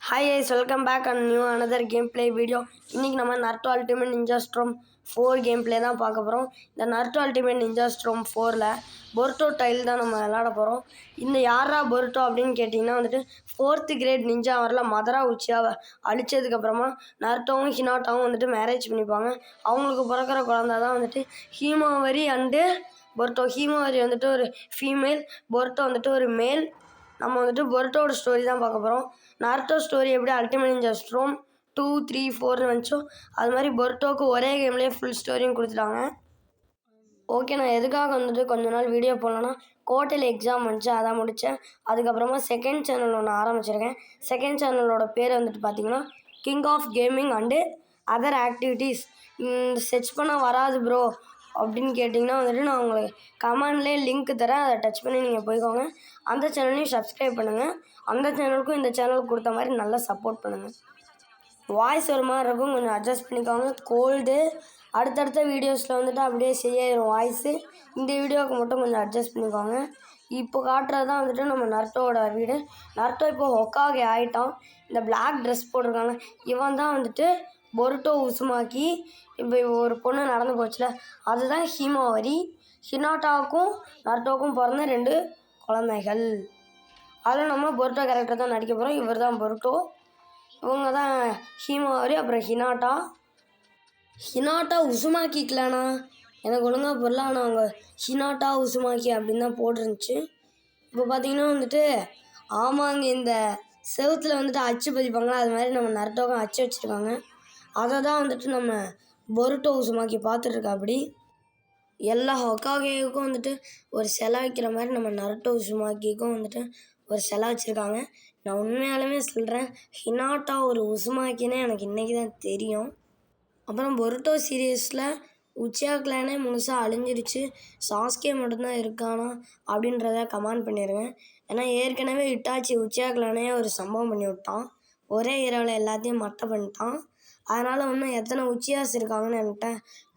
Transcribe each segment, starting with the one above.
Hi guys, welcome back on new another gameplay video. இன்னைக்கு நம்ம Naruto Ultimate Ninja Storm 4 gameplay தான் பார்க்க போறோம். இந்த Naruto Ultimate Ninja Storm 4ல Boruto tile தான் நம்ம விளையாட போறோம். இந்த யாரா Boruto அப்படின்னு கேட்டிங்கன்னா வந்துட்டு 4th grade ninja வரல மதரா உச்சியாவை அழிச்சதுக்கு அப்புறமா நருட்டோவும் ஹினாட்டாவும் வந்துட்டு மேரேஜ் பண்ணிப்பாங்க. அவங்களுக்கு பிறக்கிற குழந்தை தான் வந்துட்டு ஹீமாவரி அண்டு Boruto. ஹீமாவரி வந்துட்டு ஒரு ஃபீமேல், Boruto வந்துட்டு ஒரு மேல். நம்ம வந்துட்டு பொருட்டோட ஸ்டோரி தான் பார்க்க போகிறோம். நாருட்டோ ஸ்டோரி எப்படி அல்டிமேட் நிஞ்சா ஸ்டோர்ம் 2, 3, 4 வந்துச்சோ அது மாதிரி பொருட்டோவுக்கு ஒரே கேம்லேயே ஃபுல் ஸ்டோரியும் கொடுத்துட்டாங்க. ஓகே, நான் எதுக்காக வந்துட்டு கொஞ்ச நாள் வீடியோ போடலன்னா கோட்டையில் எக்ஸாம் வந்துச்சு, அதான் முடித்தேன். அதுக்கப்புறமா செகண்ட் சேனல் ஒன்று ஆரம்பிச்சிருக்கேன். செகண்ட் சேனலோட பேர் வந்துட்டு பார்த்தீங்கன்னா king of gaming and other activities. Search பண்ணால் வராது ப்ரோ அப்படின்னு கேட்டிங்கன்னா வந்துட்டு நான் உங்களுக்கு கமெண்ட்லேயே லிங்க் தரேன், அதை டச் பண்ணி நீங்கள் போய்க்கோங்க. அந்த சேனலையும் சப்ஸ்கிரைப் பண்ணுங்கள். அந்த சேனலுக்கும் இந்த சேனலுக்கு கொடுத்த மாதிரி நல்லா சப்போர்ட் பண்ணுங்கள். வாய்ஸ் ஒரு மாதிரி இருக்கும், கொஞ்சம் அட்ஜஸ்ட் பண்ணிக்கோங்க. கோல்டு அடுத்தடுத்த வீடியோஸில் வந்துட்டு அப்படியே சரியாயிடும் வாய்ஸு. இந்த வீடியோவுக்கு மட்டும் கொஞ்சம் அட்ஜஸ்ட் பண்ணிக்கோங்க. இப்போ காட்டுறது தான் வந்துட்டு நம்ம நருட்டோட வீடு. நருட்டோ இப்போ ஹொக்காகே ஆகிட்டான். இந்த பிளாக் ட்ரெஸ் போட்டிருக்காங்க, இவன் தான் வந்துட்டு பொருட்டோ உசுமாக்கி. இப்போ ஒரு பொண்ணு நடந்து போச்சுல, அதுதான் ஹீமாவரி. ஹினாட்டாவுக்கும் நருட்டோவுக்கும் பிறந்த 2 குழந்தைகள். அதில் நம்ம பொருட்டோ கேரக்டர் தான் நடிக்க போகிறோம். இவர் தான் பொருட்டோ, இவங்க தான் ஹீமாவரி. அப்புறம் ஹினாட்டா உசுமாக்கிக்கலாண்ணா, எனக்கு ஒழுங்காக பொருளா. ஆனால் அவங்க ஹினாட்டா உசுமாக்கி அப்படின்னு தான் போட்டிருந்துச்சு. இப்போ பார்த்தீங்கன்னா வந்துட்டு ஆமாங்க, இந்த செவுத்தில் வந்துட்டு அச்சு பதிப்பாங்களா, அது மாதிரி நம்ம நருட்டோவுக்கும் அச்சு வச்சுருக்காங்க. அதை தான் வந்துட்டு நம்ம பொருட்டோ உசுமாக்கி பார்த்துட்ருக்கா. அப்படி எல்லா ஹொக்காகேவுக்கும் வந்துட்டு ஒரு சிலை வைக்கிற மாதிரி நம்ம நருட்டோ உசுமாக்கிக்கும் வந்துட்டு ஒரு சிலை வச்சுருக்காங்க. நான் உண்மையாலுமே சொல்கிறேன், ஹினாட்டா ஒரு உசுமாக்கினே எனக்கு இன்றைக்கி தான் தெரியும். அப்புறம் பொருட்டோ சீரியஸில் உச்சியா கிளானே முழுசாக அழிஞ்சிருச்சு, சாஸ்கே மட்டும்தான் இருக்கானா அப்படின்றத கமெண்ட் பண்ணிடுங்க. ஏன்னா ஏற்கனவே இட்டாச்சி உச்சியா கிளானே ஒரு சம்பவம் பண்ணி விட்டான், ஒரே இரவில் எல்லாத்தையும் மட்டை பண்ணிட்டான். அதனால் இன்னும் எத்தனை உச்சியாஸ் இருக்காங்கன்னு என்கிட்ட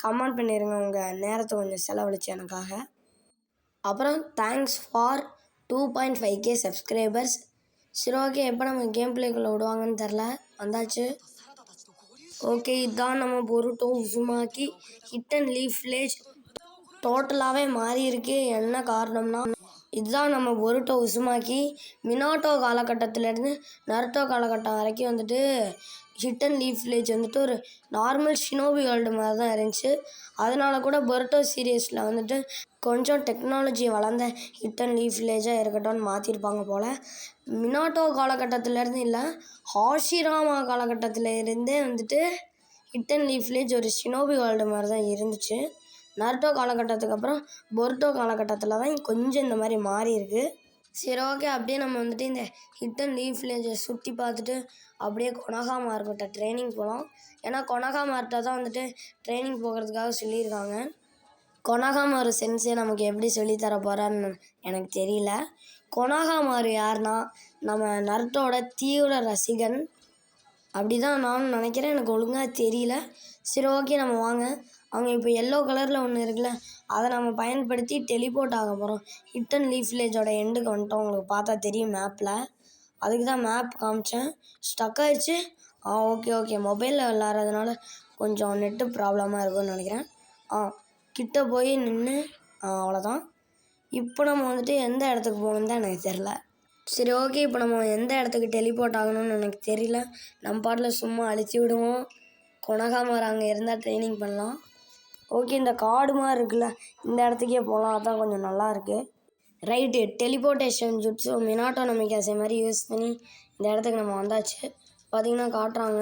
கமெண்ட் பண்ணிடுங்க, உங்கள் நேரத்தை கொஞ்சம் செலவழிச்சு எனக்காக. அப்புறம் தேங்க்ஸ் ஃபார் 2.5K சப்ஸ்கிரைபர்ஸ். சரி, ஓகே, எப்போ நம்ம கேம் பிளேக்குள்ளே விடுவாங்கன்னு தெரில, வந்தாச்சு. ஓகே, இதுதான் நம்ம Boruto Uzumaki hidden leaf village டோட்டலாகவே மாறி இருக்கு. என்ன காரணம்னா இதுதான் நம்ம பொருட்டோ உசுமாக்கி. மினாட்டோ காலகட்டத்திலேருந்து நருட்டோ காலகட்டம் வரைக்கும் வந்துட்டு ஹிட் அண்ட் லீஃப் வில்லேஜ் வந்துட்டு ஒரு நார்மல் ஷினோபி வேர்ல்டு மாதிரி தான் இருந்துச்சு. அதனால கூட பொருட்டோ சீரியஸில் வந்துட்டு கொஞ்சம் டெக்னாலஜி வளர்ந்த ஹிட் அண்ட் லீஃப் வில்லேஜாக இருக்கட்டும்னு மாற்றிருப்பாங்க போல். மினாட்டோ காலகட்டத்திலேருந்து இல்லை, ஹாஷிராமா காலகட்டத்தில் இருந்தே வந்துட்டு ஹிட் அண்ட் லீஃப் வில்லேஜ் ஒரு ஷினோபி வேர்ல்டு மாதிரி தான் இருந்துச்சு. நருட்டோ காலகட்டத்துக்கு அப்புறம் பொருட்டோ காலகட்டத்தில் தான் கொஞ்சம் இந்த மாதிரி மாறி இருக்குது. சரி, ஓகே, அப்படியே நம்ம வந்துட்டு இந்த ஹிட் அண்ட் லீஃப் வில்லேஜை சுற்றி பார்த்துட்டு அப்படியே கொனகாமார்கிட்ட ட்ரைனிங் போகலாம். ஏன்னா கொனகாமார்கிட்ட தான் வந்துட்டு ட்ரைனிங் போகிறதுக்காக சொல்லியிருக்காங்க. கொனகாமாரு சென்ஸே நமக்கு எப்படி சொல்லித்தர போகிறான்னு எனக்கு தெரியல. கொனகாமாரு யாருன்னா நம்ம நருட்டோட தீவிர ரசிகன், அப்படி தான் நானும் நினைக்கிறேன், எனக்கு ஒழுங்காக தெரியல. சரி, ஓகே, நம்ம வாங்க. அவங்க இப்போ எல்லோ கலரில் ஒன்று இருக்குல்ல, அதை நம்ம பயன்படுத்தி டெலிபோர்ட் ஆக போகிறோம். ஹிட் அண்ட் லீஃப் வில்லேஜோட எண்டுக்கு வந்துட்டோம். உங்களுக்கு பார்த்தா தெரியும் மேப்பில், அதுக்கு தான் மேப் காமிச்சேன். ஸ்டக் ஆயிடுச்சு. ஓகே, மொபைலில் விளாட்றதுனால கொஞ்சம் நெட்டு ப்ராப்ளமாக இருக்கும்னு நினைக்கிறேன். கிட்ட போய் நின்று அவ்வளோதான். இப்போ நம்ம வந்துட்டு எந்த இடத்துக்கு போகணுன்னு தான் எனக்கு தெரில. சரி, ஓகே, இப்போ நம்ம எந்த இடத்துக்கு டெலிபோர்ட் ஆகணும்னு எனக்கு தெரியல. நம்ம பாட்டில் சும்மா அழிச்சு விடுவோம். கொனகாமார் அங்கே இருந்தால் ட்ரைனிங் பண்ணலாம். ஓகே, இந்த காடு மாதிரி இருக்குல்ல, இந்த இடத்துக்கே போகலாம், அதான் கொஞ்சம் நல்லாயிருக்கு. ரைட்டு, டெலிபோர்ட்டேஷன் ஜுட்ஸு மினாட்டோ நமிகாசை மாதிரி யூஸ் பண்ணி இந்த இடத்துக்கு நம்ம வந்தாச்சு. பார்த்திங்கன்னா காட்டுறாங்க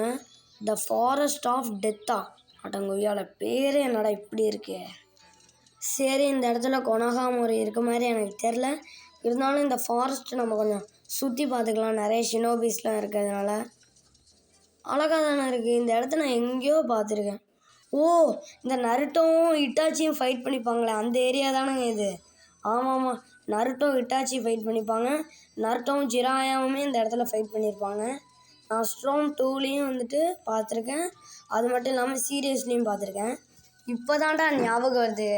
த ஃபாரஸ்ட் ஆஃப் டெத்தா. அட்டங்குவியால் பேரே என்னடா இப்படி இருக்கு. சரி, இந்த இடத்துல கொனகாமாரு இருக்க மாதிரி எனக்கு தெரில, இருந்தாலும் இந்த ஃபாரஸ்ட்டு நம்ம கொஞ்சம் சுற்றி பார்த்துக்கலாம். நிறைய ஷினோபீஸ்லாம் இருக்கிறதுனால அழகாக தானே இருக்குது. இந்த இடத்த நான் எங்கேயோ பார்த்துருக்கேன். இந்த நருட்டோவும் இட்டாச்சியும் ஃபைட் பண்ணிப்பாங்களே அந்த ஏரியா தானேங்க இது. ஆமாம், நருட்டோ இட்டாச்சி ஃபைட் பண்ணிப்பாங்க, நருட்டோவும் ஜிராயாவுமே இந்த இடத்துல ஃபைட் பண்ணியிருப்பாங்க. நான் ஸ்ட்ரோம் 2லேயும் வந்துட்டு பார்த்துருக்கேன், அது மட்டும் இல்லாமல் சீரியஸ்லேயும் பார்த்துருக்கேன். இப்போ தான்டா ஞாபகம் வருது.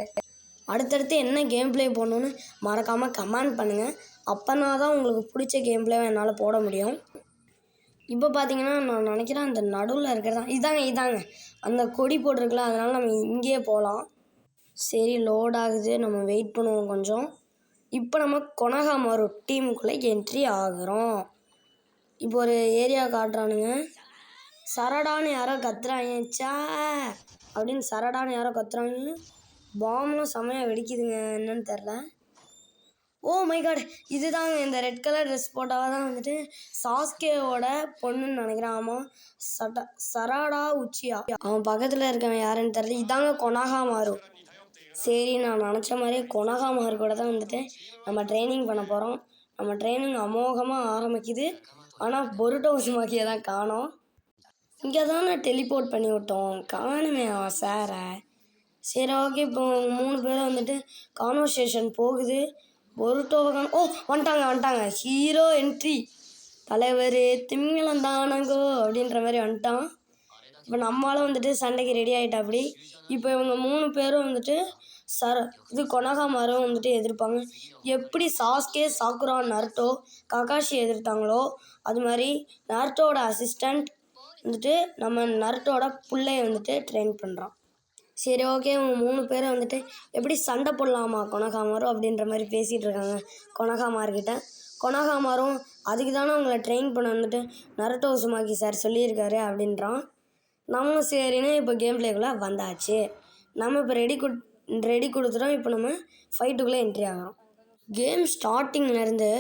அடுத்தடுத்து என்ன கேம் பிளே போடணுன்னு மறக்காமல் கமெண்ட் பண்ணுங்கள். அப்போனா தான் உங்களுக்கு பிடிச்ச கேம் பிளேவை என்னால் போட முடியும். இப்போ பார்த்தீங்கன்னா நான் நினைக்கிறேன் அந்த நடுவில் இருக்கிறதா இதாங்க அந்த கொடி போட்டிருக்குல்ல, அதனால் நம்ம இங்கேயே போகலாம். சரி, லோட் ஆகுது, நம்ம வெயிட் பண்ணுவோம் கொஞ்சம். இப்போ நம்ம கொனகாமாரு டீமுக்குள்ளே என்ட்ரி ஆகுறோம். இப்போ ஒரு ஏரியா காட்டுறானுங்க. சரடான்னு யாரோ கத்துறாங்க, சே அப்படின்னு சரடான்னு யாரோ கத்துறாங்க. பாம்லாம் செமையாக வெடிக்குதுங்க, என்னன்னு தெரில. ஓ மை காட், இதுதாங்க இந்த ரெட் கலர் ட்ரெஸ் போட்டவ தான் வந்துட்டு சாஸ்கேவோட பொண்ணுன்னு நினைக்கிறேன். ஆமாம், சராடா உச்சியா. அவன் பக்கத்தில் இருக்கவன் யாருன்னு தெரில. இதாங்க கொனகாமாரு. சரி, நான் நினச்ச மாதிரியே கொனகாமாரு கூட தான் வந்துட்டு நம்ம ட்ரைனிங் பண்ண போகிறோம். நம்ம ட்ரைனிங் அமோகமாக ஆரம்பிக்குது. ஆனால் பொருட்டோ உசுமாக்கியை தான் காணோம். இங்கே தானே டெலிபோர்ட் பண்ணி விட்டோம், காணுமே அவன் சாரை. சரி, ஓகே. இப்போ 3 பேரும் வந்துட்டு கான்வர்சேஷன் போகுது. பொருட்டோவை ஓ வந்துட்டாங்க. ஹீரோ என்ட்ரி, தலைவர் திமிங்கலம் தானங்கோ அப்படின்ற மாதிரி வந்துட்டான். இப்போ நம்மளால் வந்துட்டு சண்டைக்கு ரெடி ஆகிட்டாப்படி. இப்போ இவங்க 3 பேரும் வந்துட்டு இது கொனகாமாரும் வந்துட்டு எதிர்ப்பாங்க. எப்படி சாஸ்கே, சாக்குரா, நருட்டோ, ககாஷி எதிர்த்தாங்களோ அது மாதிரி நருட்டோட அசிஸ்டண்ட் வந்துட்டு நம்ம நருட்டோட பிள்ளைய வந்துட்டு ட்ரெயின் பண்ணுறான். சரி, ஓகே. அவங்க 3 பேரை வந்துட்டு எப்படி சண்டை போடலாமா கொனகாமாரு அப்படின்ற மாதிரி பேசிகிட்டு இருக்காங்க கொனகாமார்கிட்ட. கொனகாமாரும் அதுக்கு தானே உங்களை ட்ரெயின் பண்ண வந்துட்டு நருட்டோ உசுமாக்கி சார் சொல்லியிருக்காரு அப்படின்றான். நம்மளும் சரின்னு இப்போ கேம் பிளேக்குள்ளே வந்தாச்சு. நம்ம இப்போ ரெடி கொடுத்துட்டோம். இப்போ நம்ம ஃபைட்டுக்குள்ளே என்ட்ரி ஆகிறோம். கேம் ஸ்டார்டிங்லேருந்து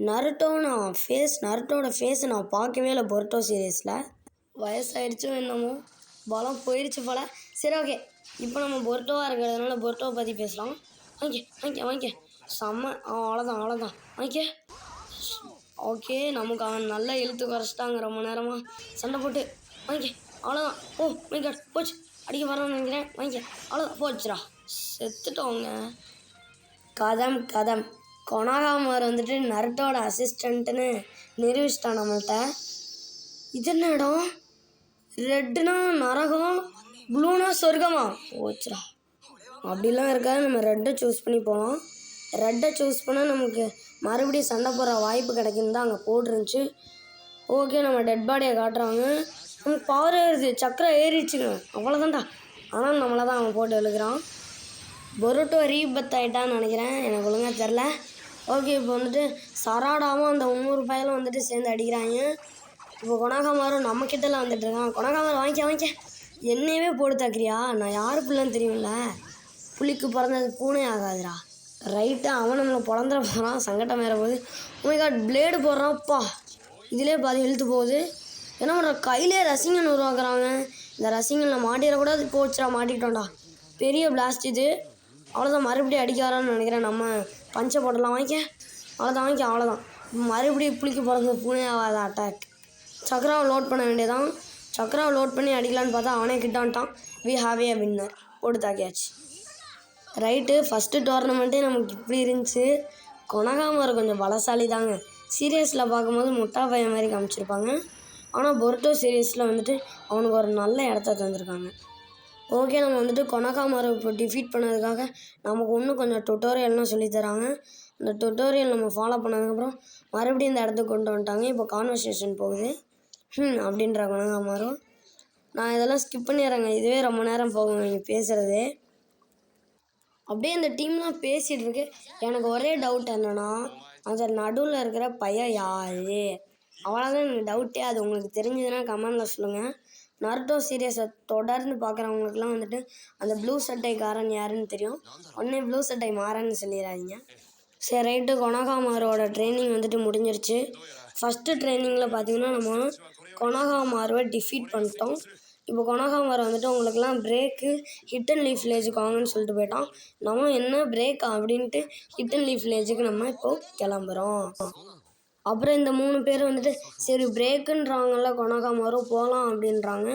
நருட்டோட ஃபேஸை நான் பார்க்கவே இல்லை. பொருட்டோ சீரியஸில் வயசாயிடுச்சும் என்னமோ, பலம் போயிடுச்சு போல். சரி, ஓகே. இப்போ நம்ம பொருட்டோவாக இருக்கிறதுனால பொருட்டோவை பற்றி பேசலாம். வாங்கிக்க செம்ம. அவ்வளோதான் வாங்கிக்க. ஓகே, நமக்கு அவன் நல்லா இழுத்து குறைச்சிட்டாங்க. ரொம்ப நேரமாக சண்டை போட்டு வாங்கிக்க. அவ்வளோதான். ஓ மை காட், போச்சு. அடிக்க வரணும்னு நினைக்கிறேன். வாங்கிக்க. அவ்வளோதான், போச்சுடா, செத்துட்டோங்க. கதம் கொனகாமார் வந்துட்டு நருட்டோட அசிஸ்டண்ட்டுன்னு நிரூபிச்சிட்டான் நம்மள்கிட்ட. இது என்ன இடம்? ரெட்டுனா நரகம், ப்ளூனா சொர்க்கமா? போச்சுடா. அப்படிலாம் இருக்காது. நம்ம ரெட்டை சூஸ் பண்ணி போகலாம். ரெட்டை சூஸ் பண்ணால் நமக்கு மறுபடியும் சண்டை போடுற வாய்ப்பு கிடைக்குன்னு தான் அங்கே போட்டுருந்துச்சு. ஓகே, நம்ம டெட் பாடியை காட்டுறாங்க. நமக்கு பவர் ஏறுது, சக்கரை ஏறிடுச்சுங்க, அவ்வளோதான்டா. ஆனால் நம்மளை தான் அவன் போட்டு எழுக்கிறான். பொருட்டோ ரீபத் ஆகிட்டான்னு நினைக்கிறேன், எனக்கு ஒழுங்காக தெரில. ஓகே, இப்போ வந்துட்டு சராடாவும் அந்த 300 பயலும் வந்துட்டு சேர்ந்து அடிக்கிறாங்க. இப்போ கொனகாமாரும் நம்மக்கிட்டலாம் வந்துட்டுருக்கான். கொனகாமாரும் வாங்கிக்க. என்னையவே போட்டு தாக்குறியா? நான் யார் பிள்ளைன்னு தெரியும்ல. புளிக்கு பிறந்தது பூனை ஆகாதுடா. ரைட்டு, அவன் நம்மளை பிறந்துட போகிறான். சங்கட்டம் வேற போகுது. உமைகாட், பிளேடு போடுறான்ப்பா. இதிலே பாதி இழுத்து போகுது. ஏன்னா ஒரு கையிலே ரசிங்கன் உருவாக்குறாங்க. இந்த ரசிங்கனில் மாட்டிடக்கூடாது. போச்சுடா, மாட்டிக்கிட்டோம்டா. பெரிய பிளாஸ்ட் இது. அவ்வளோதான், மறுபடியும் அடிக்காரான்னு நினைக்கிறேன். நம்ம பஞ்சை போடலாம். வாங்கிக்க. அவ்வளோதான். மறுபடியும் புளிக்கு பிறந்தது பூனை ஆகாத அட்டாக். சக்கராவை லோட் பண்ண வேண்டியதான். சக்கராவை லோட் பண்ணி அடிக்கலான்னு பார்த்தா அவனே கிட்டான்ட்டான். We have a winner. போட்டு தாக்கியாச்சு. ரைட்டு, ஃபஸ்ட்டு டோர்னமெண்ட்டே நமக்கு இப்படி இருந்துச்சு. கொனகாமார் கொஞ்சம் பலசாலி தாங்க. சீரியஸில் பார்க்கும்போது முட்டா பையன் மாதிரி காமிச்சிருப்பாங்க. ஆனால் பொருட்டோ சீரியஸில் வந்துட்டு அவனுக்கு ஒரு நல்ல இடத்த தந்திருக்காங்க. ஓகே, நம்ம வந்துட்டு கொனகாமாரை இப்போ டிஃபீட் பண்ணதுக்காக நமக்கு இன்னும் கொஞ்சம் டுட்டோரியல்லாம் சொல்லித்தராங்க. அந்த டுட்டோரியல் நம்ம ஃபாலோ பண்ணதுக்கப்புறம் மறுபடியும் இந்த இடத்துக்கு கொண்டு வந்துட்டாங்க. இப்போ கான்வர்சேஷன் போகுது. அப்படின்ற கொனகாமாரும். நான் இதெல்லாம் ஸ்கிப் பண்ணிடுறேங்க, இதுவே ரொம்ப நேரம் போகும் நீங்கள் பேசுகிறதே. அப்படியே அந்த டீம்லாம் பேசிகிட்டு இருக்கு. எனக்கு ஒரே டவுட் என்னென்னா, அந்த நடுவில் இருக்கிற பையன் யார்? அவ்வளோதான் எனக்கு டவுட்டே. அது உங்களுக்கு தெரிஞ்சதுன்னா கமெண்டில் சொல்லுங்கள். நருட்டோ சீரியஸை தொடர்ந்து பார்க்குறவங்களுக்குலாம் வந்துட்டு அந்த ப்ளூ சட்டைக்காரன் யாருன்னு தெரியும். உடனே ப்ளூ சட்டை மாறன்னு சொல்லிடாதீங்க. சரி, ரைட்டு. கொனகாமாரோட ட்ரைனிங் வந்துட்டு முடிஞ்சிருச்சு. ஃபஸ்ட்டு ட்ரைனிங்கில் பார்த்தீங்கன்னா நம்ம கொனகாமாருவை டிஃபீட் பண்ணிட்டோம். இப்போ கொனகாமார் வந்துட்டு உங்களுக்குலாம் பிரேக்கு ஹிட் அண்ட் லீஃப் வில்லேஜுக்கு வாங்கன்னு சொல்லிட்டு போயிட்டான். நம்ம என்ன பிரேக்கா அப்படின்ட்டு ஹிட் அண்ட் லீஃப் வில்லேஜுக்கு நம்ம இப்போது கிளம்புறோம். அப்புறம் இந்த 3 பேர் வந்துட்டு சரி பிரேக்குன்றாங்கல்ல கொனகாமாரும் போகலாம் அப்படின்றாங்க.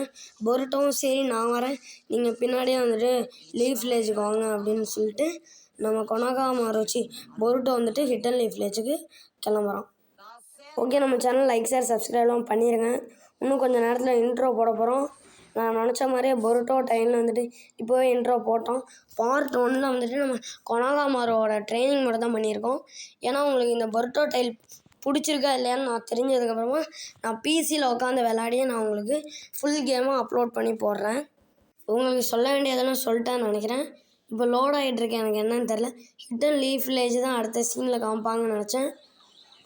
பொருட்டோவும் சரி நான் வரேன், நீங்கள் பின்னாடியே வந்துட்டு லீஃப் வில்லேஜுக்கு வாங்க அப்படின்னு சொல்லிட்டு நம்ம கொனகாமார் வச்சு பொருட்டோ வந்துட்டு ஹிட் அண்ட் லீஃப் வில்லேஜுக்கு கிளம்புறோம். ஓகே, நம்ம சேனல் லைக், ஷேர், சப்ஸ்கிரைப்லாம் பண்ணிடுங்க. இன்னும் கொஞ்சம் நேரத்தில் இன்ட்ரோ போட போகிறோம். நான் நினச்ச மாதிரியே பொருட்டோ டைமில் வந்துட்டு இப்போவே இன்ட்ரோ போட்டோம். பார்ட் 1ல் வந்துட்டு நம்ம கொனகாமாரோட ட்ரைனிங் மட்டும் தான் பண்ணியிருக்கோம். ஏன்னா உங்களுக்கு இந்த பொருட்டோ டைல் பிடிச்சிருக்கா இல்லையான்னு நான் தெரிஞ்சதுக்கப்புறமா நான் பிசியில் உட்காந்து விளையாடியே நான் உங்களுக்கு ஃபுல் கேமாக அப்லோட் பண்ணி போடுறேன். உங்களுக்கு சொல்ல வேண்டியதெல்லாம் சொல்லிட்டேன்னு நினைக்கிறேன். இப்போ லோட் ஆகிட்டுருக்கு, எனக்கு என்னன்னு தெரில. ஹிட்டன் லீஃப் வில்லேஜ் தான் அடுத்த சீனில் காமிப்பாங்கன்னு நினச்சேன்.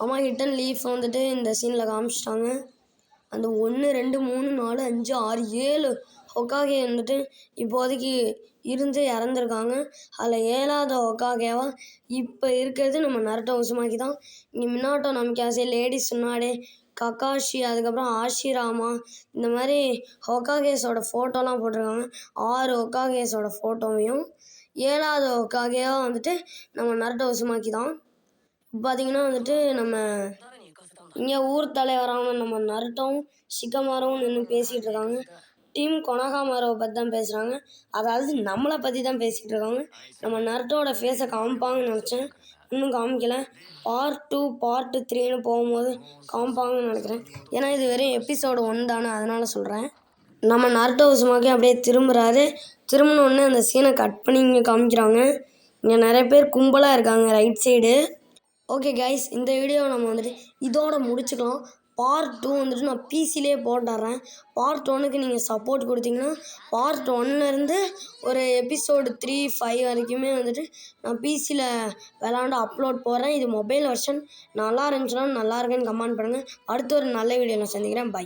ஆமாம், ஹிட்டன் லீஃப் வந்துட்டு இந்த சீனில் காமிச்சிட்டாங்க. அந்த 1 2 3 4 5 6 7 ஹொக்காகே வந்துட்டு இப்போதைக்கு இருந்து இறந்துருக்காங்க. அதில் 7வது ஹொக்காகேவா இப்போ இருக்கிறது நம்ம நருட்டோ உசுமாக்கி தான். இங்கே மினாட்டோ நமிகாசே, லேடி சுனாடே, ககாஷி, அதுக்கப்புறம் ஆஷிராமா, இந்த மாதிரி ஹொக்காகேஸோட ஃபோட்டோலாம் போட்டிருக்காங்க. 6 ஹொக்காகேஸோட ஃபோட்டோவையும். 7வது ஹொக்காகேவா வந்துட்டு நம்ம நருட்டோ உசுமாக்கி தான். இப்போ பார்த்தீங்கன்னா வந்துட்டு நம்ம இங்கே ஊர் தலைவரான நம்ம நருட்டோவும் ஷிகமாருவும் நின்று பேசிகிட்டு இருக்காங்க. டீம் கொனகாமாரோவை பற்றி தான் பேசுகிறாங்க. அதாவது நம்மளை பற்றி தான் பேசிகிட்டு இருக்காங்க. நம்ம நருட்டோட ஃபேஸை காமிப்பாங்கன்னு நினச்சேன், இன்னும் காமிக்கல. பார்ட் 2 பார்ட் 3ன்னு போகும்போது காமிப்பாங்கன்னு நினைக்கிறேன். ஏன்னா இது வெறும் எபிசோடு 1 தானே, அதனால் சொல்கிறேன். நம்ம நருட்டோ உசுமாக்கி அப்படியே திரும்புகிறாரு. திரும்பினோடனே அந்த சீனை கட் பண்ணி இங்கே காமிக்கிறாங்க. இங்கே நிறைய பேர் கும்பலாக இருக்காங்க ரைட் சைடு. ஓகே கைஸ், இந்த வீடியோவை நம்ம வந்துட்டு இதோட முடிச்சுக்கலாம். பார்ட் 2 வந்துட்டு நான் பிசிலே போட்டுறேன். பார்ட் 1க்கு நீங்கள் சப்போர்ட் கொடுத்தீங்கன்னா பார்ட் 1லேருந்து ஒரு எபிசோடு 3 5 வரைக்குமே வந்துட்டு நான் பிசியில் விளாண்டு அப்லோட் போடுறேன். இது மொபைல் வெர்ஷன். நல்லா இருந்துச்சுன்னா நல்லா இருக்குன்னு கமெண்ட் பண்ணுங்கள். அடுத்து ஒரு நல்ல வீடியோவில் சந்திக்கிறேன். பை.